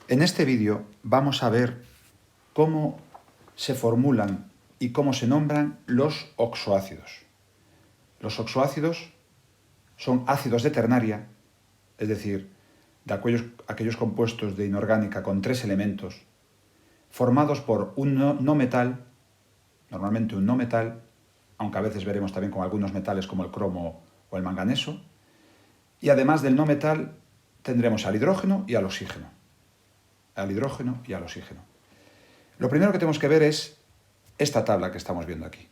En este vídeo vamos a ver cómo se formulan y cómo se nombran los oxoácidos. Los oxoácidos son ácidos de ternaria, es decir, de aquellos compuestos de inorgánica con 3 elementos, formados por un no metal, normalmente un no metal, aunque a veces veremos también con algunos metales como el cromo o el manganeso, y además del no metal tendremos al hidrógeno y al oxígeno. Lo primero que tenemos que ver es esta tabla que estamos viendo aquí.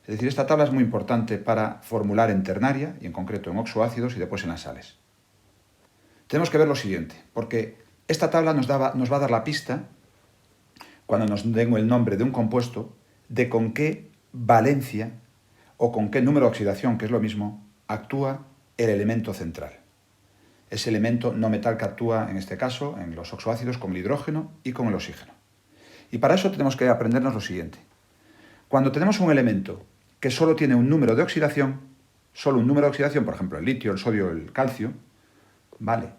Es decir, esta tabla es muy importante para formular en ternaria, y en concreto en oxoácidos y después en las sales. Tenemos que ver lo siguiente, porque esta tabla nos va a dar la pista, cuando nos den el nombre de un compuesto, de con qué valencia o con qué número de oxidación, que es lo mismo, actúa el elemento central. Ese elemento no metal que actúa, en este caso, en los oxoácidos con el hidrógeno y con el oxígeno. Y para eso tenemos que aprendernos lo siguiente. Cuando tenemos un elemento que solo tiene un número de oxidación, por ejemplo, el litio, el sodio, el calcio, ¿vale?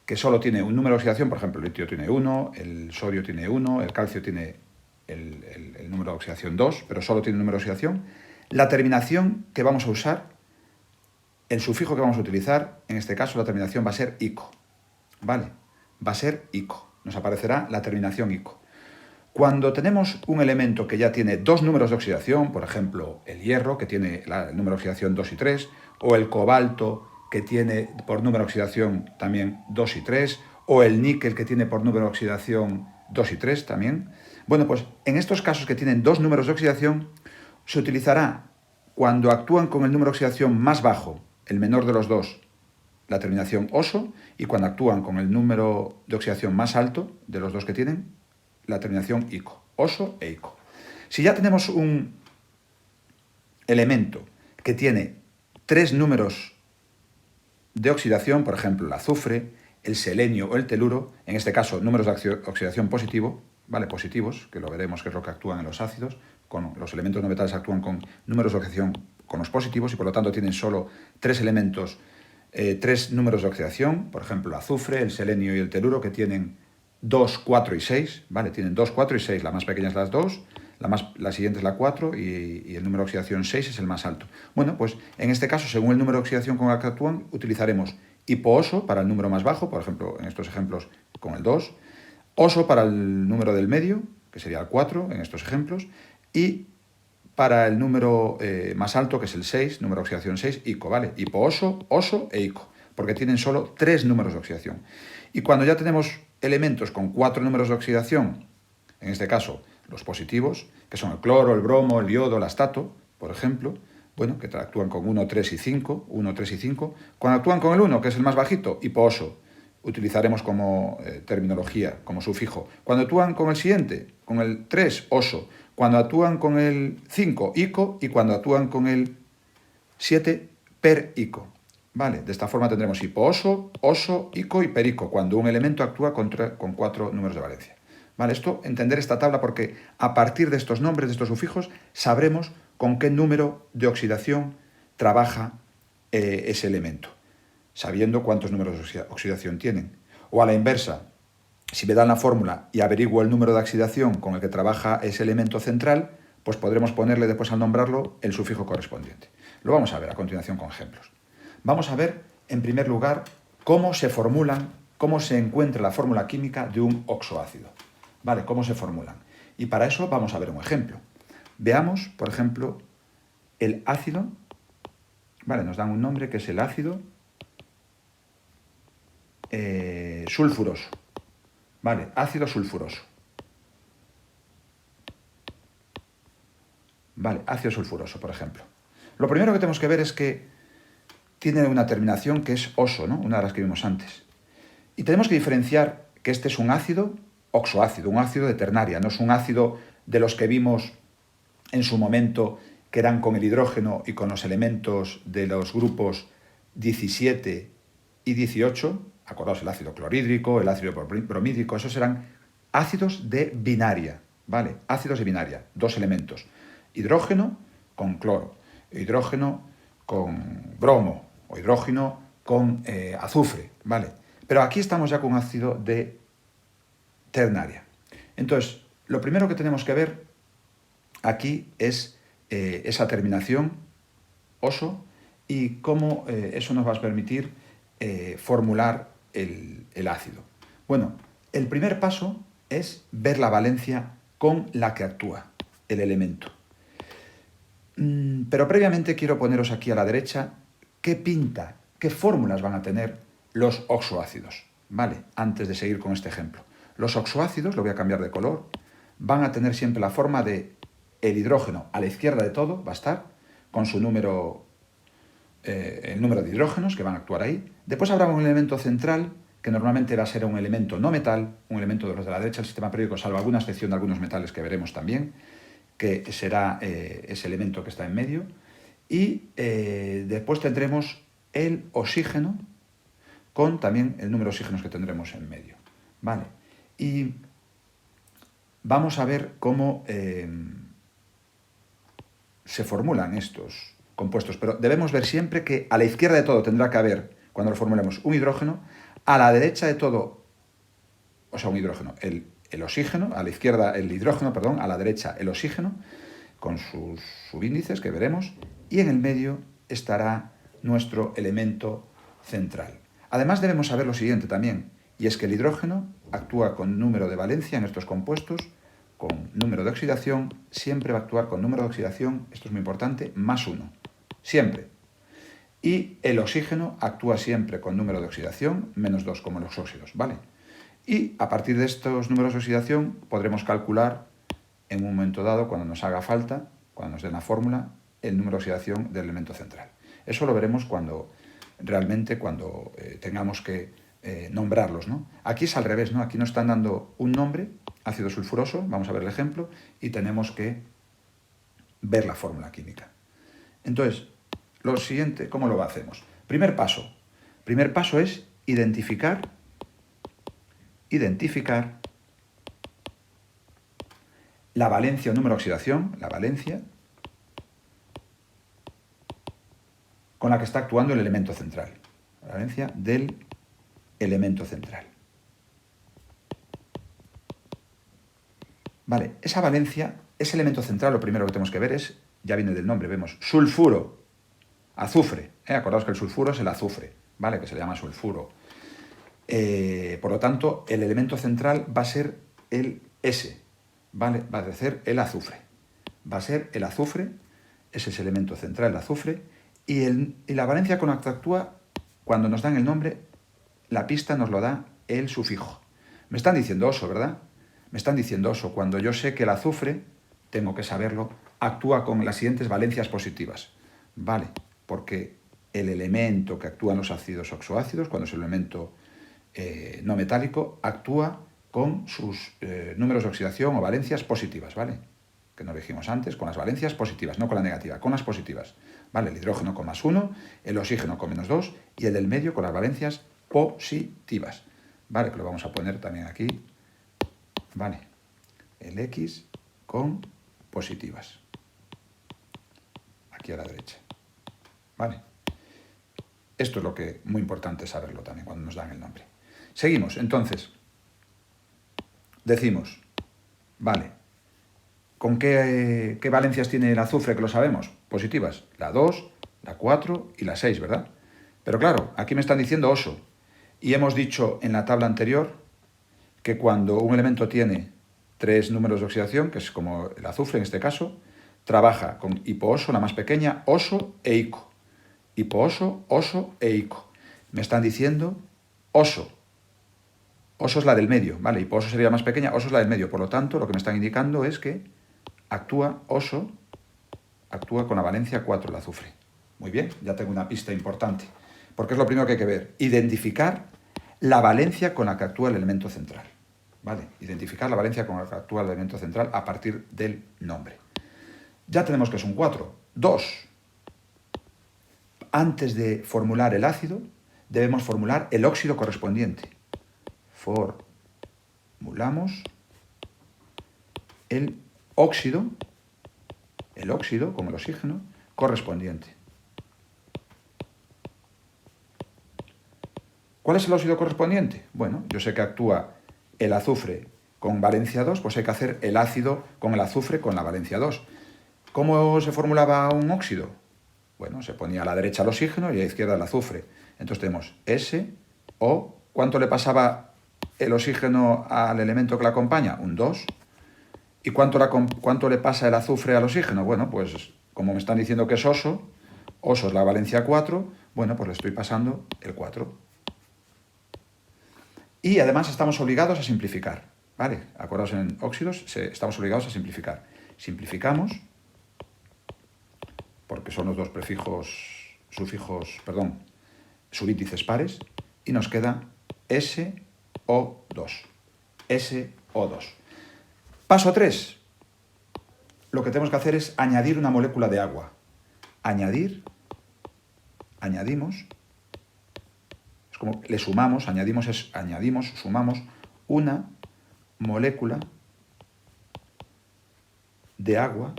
Que solo tiene un número de oxidación, por ejemplo, el litio tiene 1, el sodio tiene 1, el calcio tiene el número de oxidación 2, pero solo tiene un número de oxidación, la terminación que vamos a usar, el sufijo que vamos a utilizar, en este caso la terminación va a ser ico, ¿vale? Va a ser ico, nos aparecerá la terminación ico. Cuando tenemos un elemento que ya tiene 2 números de oxidación, por ejemplo, el hierro, que tiene el número de oxidación 2 y 3, o el cobalto, que tiene por número de oxidación también 2 y 3, o el níquel, que tiene por número de oxidación 2 y 3 también. Bueno, pues en estos casos que tienen 2 números de oxidación, se utilizará, cuando actúan con el número de oxidación más bajo, el menor de los dos, la terminación oso, y cuando actúan con el número de oxidación más alto de los dos que tienen, la terminación ico, oso e ico. Si ya tenemos un elemento que tiene 3 números de oxidación, por ejemplo, el azufre, el selenio o el teluro, en este caso números de oxidación positivo, ¿vale? Positivos, que lo veremos que es lo que actúan en los ácidos, con los elementos no metales actúan con números de oxidación con los positivos y por lo tanto tienen solo 3 elementos, 3 números de oxidación, por ejemplo, el azufre, el selenio y el teluro, que tienen 2, 4 y 6, ¿vale? Tienen 2, 4 y 6, la más pequeña es la 2, la siguiente es la 4 y el número de oxidación 6 es el más alto. Bueno, pues en este caso, según el número de oxidación con el que actúan, utilizaremos hipooso para el número más bajo, por ejemplo, en estos ejemplos con el 2, oso para el número del medio, que sería el 4 en estos ejemplos, y para el número más alto, que es el 6, número de oxidación 6, ico, ¿vale? Hipooso, oso e ico, porque tienen solo 3 números de oxidación. Y cuando ya tenemos elementos con 4 números de oxidación, en este caso los positivos, que son el cloro, el bromo, el yodo, el astato, por ejemplo, bueno, que actúan con 1, 3 y 5, cuando actúan con el 1, que es el más bajito, hipooso, utilizaremos como terminología, como sufijo. Cuando actúan con el siguiente, con el 3, oso, cuando actúan con el 5, ico, y cuando actúan con el 7, per ico. ¿Vale? De esta forma tendremos hipooso, oso, ico y perico, cuando un elemento actúa con 4 números de valencia. ¿Vale? Entender esta tabla porque a partir de estos nombres, de estos sufijos, sabremos con qué número de oxidación trabaja ese elemento, sabiendo cuántos números de oxidación tienen. O a la inversa, si me dan la fórmula y averiguo el número de oxidación con el que trabaja ese elemento central, pues podremos ponerle después al nombrarlo el sufijo correspondiente. Lo vamos a ver a continuación con ejemplos. Vamos a ver, en primer lugar, cómo se encuentra la fórmula química de un oxoácido. ¿Vale? ¿Cómo se formulan? Y para eso vamos a ver un ejemplo. Veamos, por ejemplo, el ácido. Vale, nos dan un nombre que es el ácido sulfuroso. Vale, ácido sulfuroso. Vale, ácido sulfuroso, por ejemplo. Lo primero que tenemos que ver es que tiene una terminación que es oso, ¿no? Una de las que vimos antes. Y tenemos que diferenciar que este es un ácido oxoácido, un ácido de ternaria, no es un ácido de los que vimos en su momento que eran con el hidrógeno y con los elementos de los grupos 17 y 18, acordaos el ácido clorhídrico, el ácido bromídrico, esos eran ácidos de binaria, ¿vale? Ácidos de binaria, 2 elementos, hidrógeno con cloro, hidrógeno con bromo o hidrógeno con azufre, ¿vale? Pero aquí estamos ya con un ácido de ternaria. Entonces, lo primero que tenemos que ver aquí es esa terminación oso y cómo eso nos va a permitir formular el ácido. Bueno, el primer paso es ver la valencia con la que actúa el elemento. Pero previamente quiero poneros aquí a la derecha qué pinta, qué fórmulas van a tener los oxoácidos, ¿vale? Antes de seguir con este ejemplo. Los oxoácidos, lo voy a cambiar de color, van a tener siempre la forma de el hidrógeno a la izquierda de todo, va a estar, con su número, el número de hidrógenos que van a actuar ahí. Después habrá un elemento central, que normalmente va a ser un elemento no metal, un elemento de los de la derecha del sistema periódico, salvo alguna excepción de algunos metales que veremos también, que será ese elemento que está en medio. Y después tendremos el oxígeno, con también el número de oxígenos que tendremos en medio. ¿Vale? Y vamos a ver cómo se formulan estos compuestos, pero debemos ver siempre que a la izquierda de todo tendrá que haber, cuando lo formulemos, un hidrógeno, a la derecha de todo, o sea, un hidrógeno, el oxígeno, a la izquierda el hidrógeno, perdón, a la derecha el oxígeno, con sus subíndices que veremos, y en el medio estará nuestro elemento central. Además debemos saber lo siguiente también, y es que el hidrógeno actúa con número de valencia en estos compuestos, con número de oxidación, siempre va a actuar con número de oxidación, esto es muy importante, más 1, siempre. Y el oxígeno actúa siempre con número de oxidación, menos 2, como los óxidos, ¿vale? Y a partir de estos números de oxidación podremos calcular en un momento dado, cuando nos haga falta, cuando nos den la fórmula, el número de oxidación del elemento central. Eso lo veremos cuando tengamos que nombrarlos, ¿no? Aquí es al revés, ¿no? Aquí nos están dando un nombre, ácido sulfuroso, vamos a ver el ejemplo, y tenemos que ver la fórmula química. Entonces, lo siguiente, ¿cómo lo hacemos? Primer paso es identificar la valencia o número de oxidación, la valencia, con la que está actuando el elemento central. La valencia del elemento central. Vale, esa valencia, ese elemento central, lo primero que tenemos que ver es, ya viene del nombre, vemos sulfuro, azufre. Acordaos que el sulfuro es el azufre, ¿vale? Que se le llama sulfuro. Por lo tanto, el elemento central va a ser el S, ¿vale? Va a ser el azufre. Va a ser el azufre, ese es el elemento central, el azufre, y la valencia con la que actúa, cuando nos dan el nombre, la pista nos lo da el sufijo. Me están diciendo oso, ¿verdad? Me están diciendo oso. Cuando yo sé que el azufre, tengo que saberlo, actúa con las siguientes valencias positivas. Vale, porque el elemento que actúa en los ácidos oxoácidos, cuando es el elemento no metálico, actúa con sus números de oxidación o valencias positivas, ¿vale? Que nos dijimos antes, con las valencias positivas, no con la negativa, con las positivas. ¿Vale? El hidrógeno con más 1, el oxígeno con menos 2 y el del medio con las valencias positivas. ¿Vale? Que lo vamos a poner también aquí. ¿Vale? El X con positivas. Aquí a la derecha. ¿Vale? Esto es lo que muy importante saberlo también cuando nos dan el nombre. Seguimos, entonces. Decimos, vale, ¿con qué valencias tiene el azufre que lo sabemos? Positivas, la 2, la 4 y la 6, ¿verdad? Pero claro, aquí me están diciendo oso. Y hemos dicho en la tabla anterior que cuando un elemento tiene 3 números de oxidación, que es como el azufre en este caso, trabaja con hipooso, la más pequeña, oso e ico. Hipooso, oso e ico. Me están diciendo oso. Oso es la del medio, ¿vale? Hipooso sería la más pequeña, oso es la del medio. Por lo tanto, lo que me están indicando es que oso actúa con la valencia 4 el azufre. Muy bien, ya tengo una pista importante. Porque es lo primero que hay que ver. Identificar la valencia con la que actúa el elemento central. ¿Vale? Identificar la valencia con la que actúa el elemento central a partir del nombre. Ya tenemos que es un 4. 2. Antes de formular el ácido, debemos formular el óxido correspondiente. Formulamos el óxido con el oxígeno correspondiente. ¿Cuál es el óxido correspondiente? Bueno, yo sé que actúa el azufre con valencia 2, pues hay que hacer el ácido con el azufre con la valencia 2. ¿Cómo se formulaba un óxido? Bueno, se ponía a la derecha el oxígeno y a la izquierda el azufre. Entonces tenemos S, O. ¿Cuánto le pasaba el oxígeno al elemento que la acompaña? Un 2. ¿Y cuánto le pasa el azufre al oxígeno? Bueno, pues como me están diciendo que es oso es la valencia 4, bueno, pues le estoy pasando el 4. Y además estamos obligados a simplificar, ¿vale? Acordaos, en óxidos estamos obligados a simplificar. Simplificamos, porque son los dos subíndices pares, y nos queda SO2. SO2. Paso 3. Lo que tenemos que hacer es añadir una molécula de agua. Añadimos, es como le sumamos, sumamos una molécula de agua,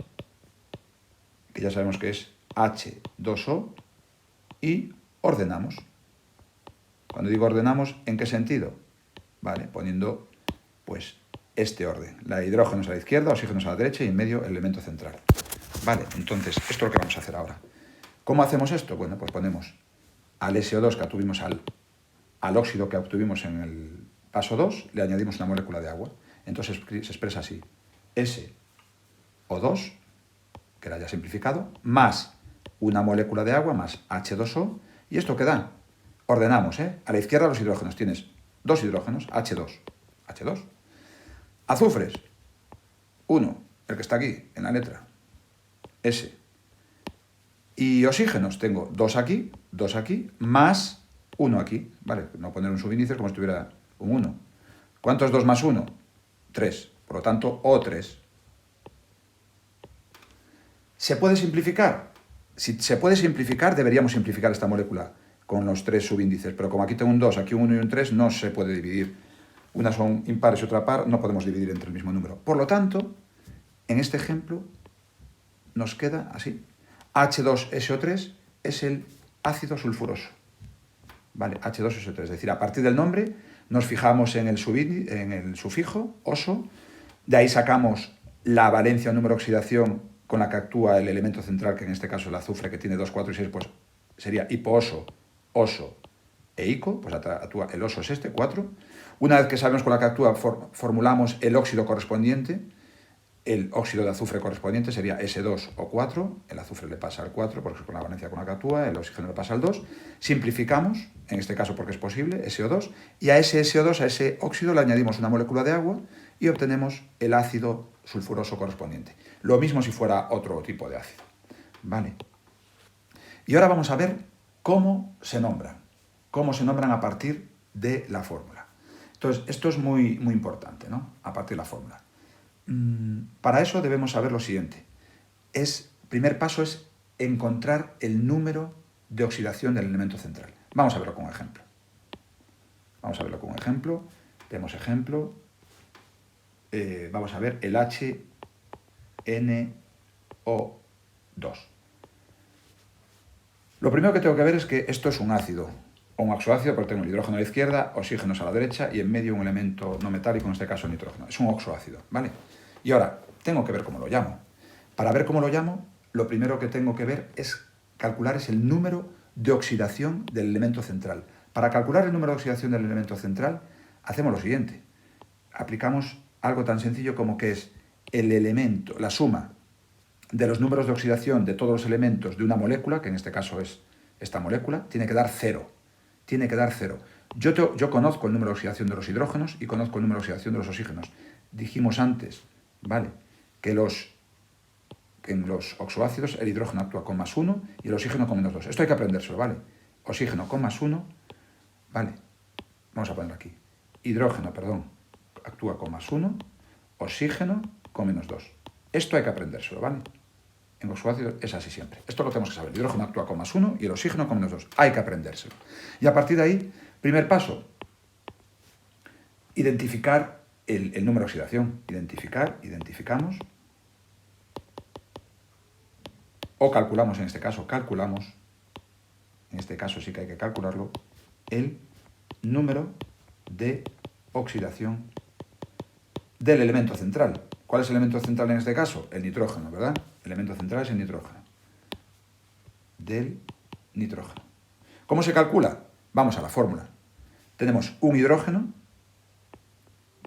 que ya sabemos que es H2O, y ordenamos. Cuando digo ordenamos, ¿en qué sentido? Vale, poniendo pues este orden. La hidrógenos a la izquierda, oxígenos a la derecha y en medio el elemento central. Vale, entonces esto es lo que vamos a hacer ahora. ¿Cómo hacemos esto? Bueno, pues ponemos al SO2 que obtuvimos al óxido que obtuvimos en el paso 2, le añadimos una molécula de agua. Entonces se expresa así: SO2, que era ya simplificado, más una molécula de agua, más H2O, y esto que da, ordenamos, a la izquierda los hidrógenos, tienes dos hidrógenos, H2, azufres, 1, el que está aquí, en la letra, S, y oxígenos, tengo 2 aquí, más 1 aquí, ¿vale? No poner un subíndice como si tuviera un 1. ¿Cuánto es 2 más 1? 3, por lo tanto, O3. ¿Se puede simplificar? Si se puede simplificar, deberíamos simplificar esta molécula con los 3 subíndices, pero como aquí tengo un 2, aquí un 1 y un 3, no se puede dividir. Unas son impares y otra par, no podemos dividir entre el mismo número. Por lo tanto, en este ejemplo nos queda así. H2SO3 es el ácido sulfuroso. ¿Vale? H2SO3, es decir, a partir del nombre nos fijamos en el sufijo, oso, de ahí sacamos la valencia o número de oxidación con la que actúa el elemento central, que en este caso el azufre, que tiene 2, 4 y 6, pues sería hipooso, oso e ico, pues actúa el oso es este, 4. Una vez que sabemos con la que actúa, formulamos el óxido correspondiente. El óxido de azufre correspondiente sería S2O4, el azufre le pasa al 4 porque es con la valencia con la que actúa, el oxígeno le pasa al 2, simplificamos, en este caso porque es posible, SO2, y a ese SO2, a ese óxido, le añadimos una molécula de agua y obtenemos el ácido sulfuroso correspondiente. Lo mismo si fuera otro tipo de ácido. ¿Vale? Y ahora vamos a ver cómo se nombran a partir de la fórmula. Entonces, esto es muy, muy importante, ¿no? A partir de la fórmula. Para eso debemos saber lo siguiente. Primer paso es encontrar el número de oxidación del elemento central. Vamos a verlo con un ejemplo. Tenemos ejemplo. Vamos a ver el HNO2. Lo primero que tengo que ver es que esto es un ácido, o un oxoácido, porque tengo el hidrógeno a la izquierda, oxígenos a la derecha y en medio un elemento no metálico, en este caso nitrógeno. Es un oxoácido, ¿vale? Y ahora, tengo que ver cómo lo llamo. Para ver cómo lo llamo, lo primero que tengo que ver es calcular el número de oxidación del elemento central. Para calcular el número de oxidación del elemento central, hacemos lo siguiente. Aplicamos algo tan sencillo como que es el elemento, la suma de los números de oxidación de todos los elementos de una molécula, que en este caso es esta molécula, tiene que dar 0. Yo conozco el número de oxidación de los hidrógenos y conozco el número de oxidación de los oxígenos. Dijimos antes, ¿vale?, que en los oxoácidos el hidrógeno actúa con +1 y el oxígeno con -2. Esto hay que aprendérselo, ¿vale? Oxígeno con +1, ¿vale? Vamos a ponerlo aquí. Hidrógeno, actúa con +1, oxígeno con -2. Esto hay que aprendérselo, ¿vale? En oxoácidos es así siempre. Esto lo tenemos que saber. El hidrógeno actúa con +1 y el oxígeno con -2. Hay que aprendérselo. Y a partir de ahí, primer paso, identificar el número de oxidación. Identificamos. O calculamos, en este caso sí que hay que calcularlo, el número de oxidación del elemento central. ¿Cuál es el elemento central en este caso? El nitrógeno, ¿verdad? El elemento central es el nitrógeno. Del nitrógeno. ¿Cómo se calcula? Vamos a la fórmula. Tenemos un hidrógeno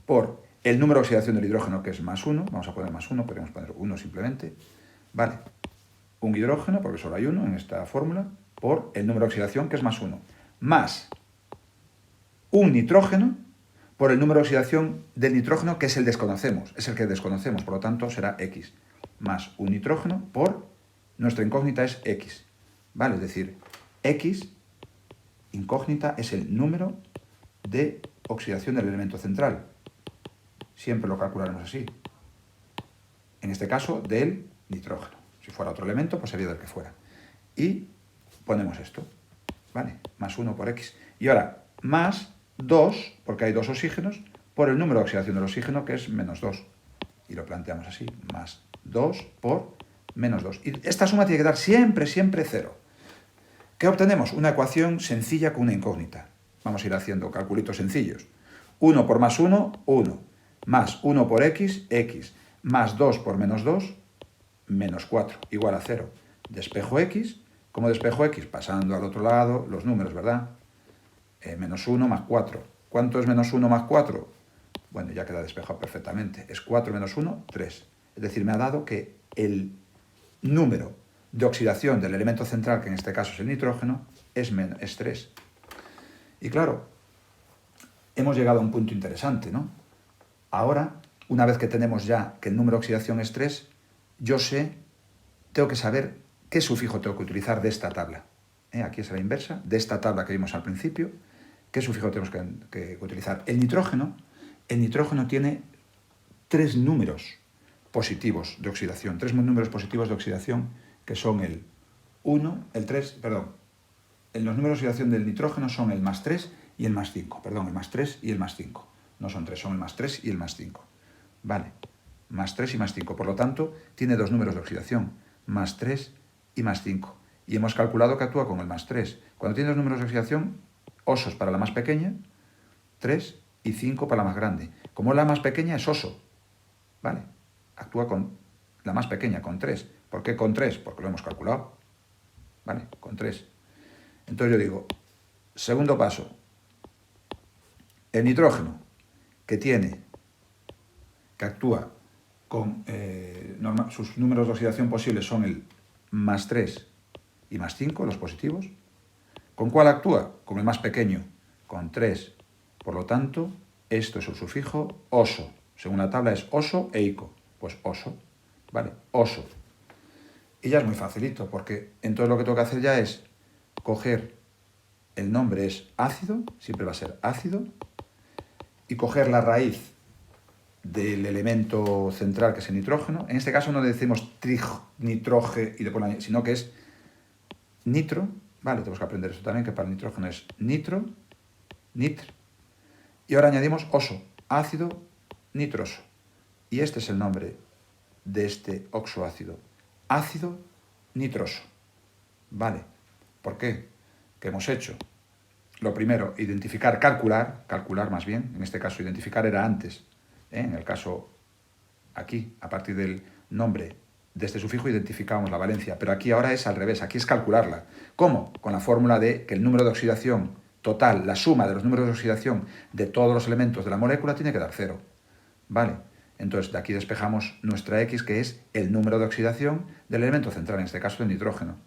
por el número de oxidación del hidrógeno, que es más 1. Vamos a poner más 1, podemos poner 1 simplemente. Vale. Un hidrógeno, porque solo hay uno en esta fórmula, por el número de oxidación, que es más 1. Más un nitrógeno por el número de oxidación del nitrógeno, que es el que desconocemos, por lo tanto será X. Más un nitrógeno por, nuestra incógnita es X. ¿Vale? Es decir, X, incógnita, es el número de oxidación del elemento central. Siempre lo calcularemos así. En este caso, del nitrógeno. Si fuera otro elemento, pues sería del que fuera. Y ponemos esto, ¿vale? Más 1 por X. Y ahora, más 2, porque hay 2 oxígenos, por el número de oxidación del oxígeno, que es menos 2. Y lo planteamos así, más 2 por menos 2. Y esta suma tiene que dar siempre, siempre 0. ¿Qué obtenemos? Una ecuación sencilla con una incógnita. Vamos a ir haciendo calculitos sencillos. 1 por más 1, 1. Más 1 por X, X. Más 2 por menos 2, menos 4, igual a 0. Despejo X. ¿Cómo despejo X? Pasando al otro lado los números, ¿verdad? Menos 1 más 4. ¿Cuánto es menos 1 más 4? Bueno, ya queda despejado perfectamente. Es 4 menos 1, 3. Es decir, me ha dado que el número de oxidación del elemento central, que en este caso es el nitrógeno, es 3. Y claro, hemos llegado a un punto interesante, ¿no? Ahora, una vez que tenemos ya que el número de oxidación es 3, tengo que saber qué sufijo tengo que utilizar de esta tabla. Aquí es la inversa, de esta tabla que vimos al principio, ¿qué sufijo tenemos que utilizar? El nitrógeno tiene 3 números positivos de oxidación, 3 números positivos de oxidación, que son el 1, el 3, perdón, los números de oxidación del nitrógeno son el más 3 y el más 5, perdón, el más 3 y el más 5. No son 3, son el más 3 y el más 5. Vale, más 3 y más 5. Por lo tanto, tiene 2 números de oxidación, más 3 y más 5. Y hemos calculado que actúa con el más 3. Cuando tiene 2 números de oxidación, osos para la más pequeña, 3 y 5 para la más grande. Como la más pequeña es oso, ¿vale? Actúa con la más pequeña, con 3. ¿Por qué con 3? Porque lo hemos calculado, ¿vale? Con 3. Entonces yo digo, segundo paso, el nitrógeno, que actúa con, sus números de oxidación posibles son el más 3 y más 5, los positivos. ¿Con cuál actúa? Con el más pequeño, con 3. Por lo tanto, esto es el sufijo oso. Según la tabla es oso e ico. Pues oso, ¿vale? Oso. Y ya es muy facilito, porque entonces lo que tengo que hacer ya es coger, el nombre es ácido, siempre va a ser ácido, y coger la raíz del elemento central, que es el nitrógeno. En este caso no le decimos nitrógeno y después, sino que es nitro, ¿vale? Tenemos que aprender esto también, que para el nitrógeno es nitro, nitr, y ahora añadimos oso, ácido nitroso. Y este es el nombre de este oxoácido, ácido nitroso, ¿vale? ¿Por qué? ¿Qué hemos hecho? Lo primero, identificar, calcular más bien, en este caso identificar era antes, en el caso aquí, a partir del nombre de este sufijo identificamos la valencia, pero aquí ahora es al revés, aquí es calcularla. ¿Cómo? Con la fórmula de que el número de oxidación total, la suma de los números de oxidación de todos los elementos de la molécula tiene que dar 0, ¿vale? Entonces de aquí despejamos nuestra X, que es el número de oxidación del elemento central, en este caso del nitrógeno.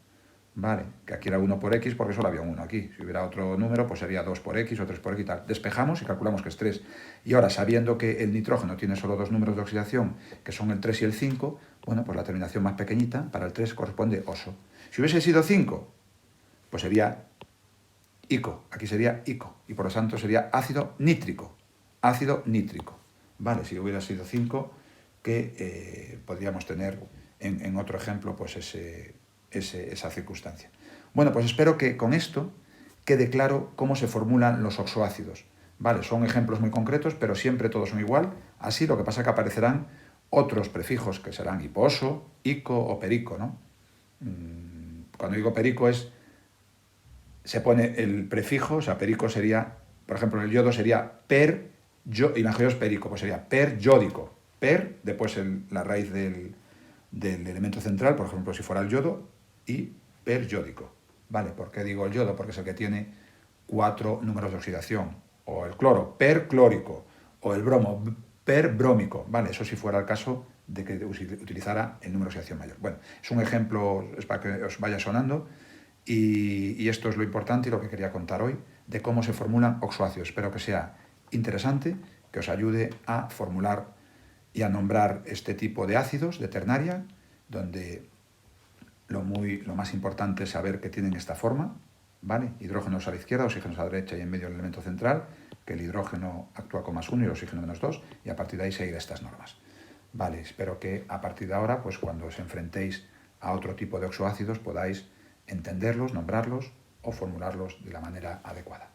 Vale, que aquí era 1 por X porque solo había 1 aquí. Si hubiera otro número, pues sería 2 por X o 3 por X y tal. Despejamos y calculamos que es 3. Y ahora, sabiendo que el nitrógeno tiene solo 2 números de oxidación, que son el 3 y el 5, bueno, pues la terminación más pequeñita para el 3 corresponde oso. Si hubiese sido 5, pues sería ico. Aquí sería ico. Y por lo tanto sería ácido nítrico. Ácido nítrico. Vale, si hubiera sido 5, que podríamos tener en otro ejemplo, pues esa circunstancia. Bueno, pues espero que con esto quede claro cómo se formulan los oxoácidos. Vale, son ejemplos muy concretos, pero siempre todos son igual. Así, lo que pasa es que aparecerán otros prefijos que serán hiposo, ico o perico, ¿no? Cuando digo perico se pone el prefijo, o sea, perico sería, por ejemplo, en el yodo sería per imaginario esférico, pues sería peryódico. Per, después la raíz del elemento central, por ejemplo, si fuera el yodo, y peryódico. ¿Vale? ¿Por qué digo el yodo? Porque es el que tiene 4 números de oxidación. O el cloro, perclórico. O el bromo, perbrómico. ¿Vale? Eso si fuera el caso de que utilizara el número de oxidación mayor. Bueno, es un ejemplo, es para que os vaya sonando. Y esto es lo importante y lo que quería contar hoy de cómo se formulan oxoácidos. Espero que sea interesante, que os ayude a formular y a nombrar este tipo de ácidos de ternaria, donde lo más importante es saber que tienen esta forma, ¿vale? Hidrógenos a la izquierda, oxígenos a la derecha y en medio el elemento central, que el hidrógeno actúa con +1 y el oxígeno -2, y a partir de ahí seguir estas normas. Vale, espero que a partir de ahora, pues cuando os enfrentéis a otro tipo de oxoácidos, podáis entenderlos, nombrarlos o formularlos de la manera adecuada.